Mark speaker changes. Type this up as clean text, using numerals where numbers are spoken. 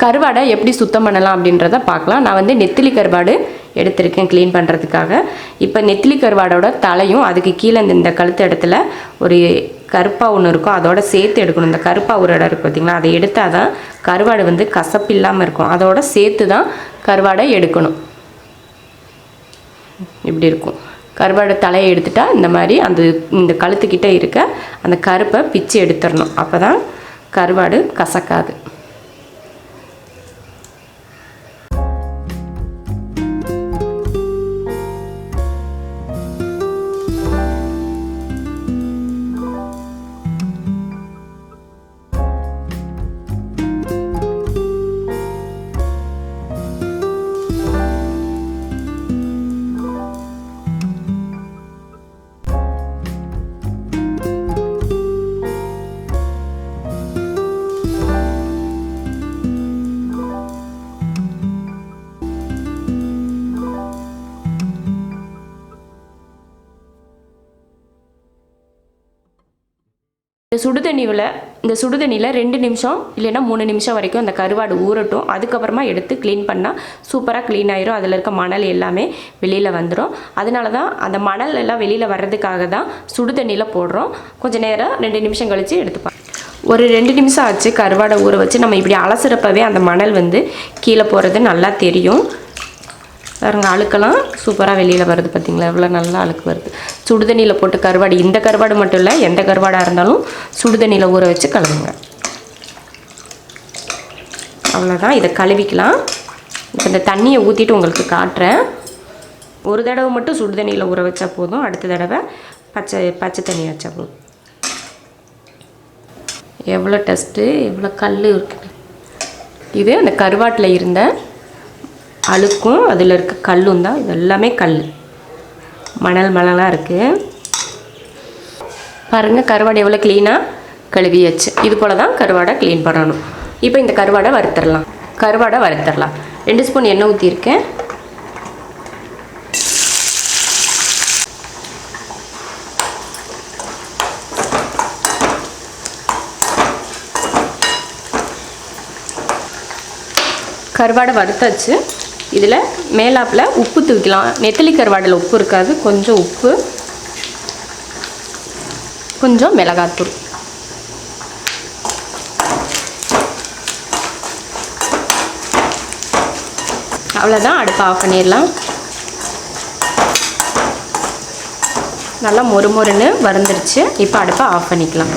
Speaker 1: கருவாடை எப்படி சுத்தம் பண்ணலாம் அப்படின்றத பார்க்கலாம். நான் வந்து நெத்திலி கருவாடு எடுத்திருக்கேன் க்ளீன் பண்ணுறதுக்காக. இப்போ நெத்திலி கருவாடோட தலையும் அதுக்கு கீழே இந்த கழுத்து இடத்துல ஒரு கருப்பாக ஒன்று இருக்கும், அதோட சேர்த்து எடுக்கணும். இந்த கருப்பாக ஒரு இடம் இருக்குது பார்த்திங்களா, அதை எடுத்தால் தான் கருவாடு வந்து கசப்பு இல்லாமல் இருக்கும். அதோட சேர்த்து தான் கருவாடை எடுக்கணும். இப்படி இருக்கும். கருவாடு தலையை எடுத்துட்டா இந்த மாதிரி இந்த கழுத்துக்கிட்ட இருக்க அந்த கருப்பை பிச்சு எடுத்துடணும். அப்போ தான் கருவாடு கசக்காது. இந்த சுடுதண்ணியில் 2 நிமிஷம் இல்லைன்னா 3 நிமிஷம் வரைக்கும் அந்த கருவாடு ஊறட்டும். அதுக்கப்புறமா எடுத்து க்ளீன் பண்ணால் சூப்பராக க்ளீன் ஆயிரும். அதில் இருக்க மணல் எல்லாமே வெளியில் வந்துடும். அதனால தான் அந்த மணல் எல்லாம் வெளியில் வர்றதுக்காக தான் சுடுதண்ணியில் போடுறோம். கொஞ்சம் நேரம் 2 நிமிஷம் கழித்து எடுத்துப்போம். ஒரு 2 நிமிஷம் ஆச்சு கருவாடை ஊற வச்சு. நம்ம இப்படி அலசுறப்பவே அந்த மணல் வந்து கீழே போகிறது நல்லா தெரியும். பாருங்க, அழுக்கெல்லாம் சூப்பராக வெளியில் வருது. பார்த்திங்களா எவ்வளோ நல்லா அழுக்கு வருது. சுடுதண்ணியில் போட்டு கருவாடு, இந்த கருவாடு மட்டும் இல்லை, எந்த கருவாடாக இருந்தாலும் சுடுதண்ணியில் ஊற வச்சு கழுவுங்க. அவ்வளோதான், இதை கழுவிக்கலாம். இப்போ இந்த தண்ணியை ஊற்றிட்டு உங்களுக்கு காட்டுறேன். ஒரு தடவை மட்டும் சுடுதண்ணியில் ஊற வச்சா போதும், அடுத்த தடவை பச்சை தண்ணி வச்சா போதும். எவ்வளோ டஸ்ட்டு, எவ்வளோ கல் இருக்குது. இது அந்த கருவாட்டில் இருந்த அழுக்கும் அதில் இருக்க கல்லும் தான். இது எல்லாமே கல், மணலாக இருக்குது. பாருங்கள், கருவாடை எவ்வளோ க்ளீனாக கழுவியாச்சு. இது போல் தான் கருவாடை க்ளீன் பண்ணணும். இப்போ இந்த கருவாடை வறுத்துடலாம். 2 ஸ்பூன் எண்ணெய் ஊற்றிருக்கேன். கருவாடை வறுத்தாச்சு. இதில் மேலாப்பில் உப்பு தூக்கலாம். நெத்திலி கருவாடில் உப்பு இருக்காது. கொஞ்சம் உப்பு, கொஞ்சம் மிளகாத்தூள். அவ்வளோதான், அடுப்பை ஆஃப் பண்ணிடலாம். நல்லா மொறுமொறுன்னு வறுந்துருச்சு. இப்போ அடுப்பை ஆஃப் பண்ணிக்கலாம்.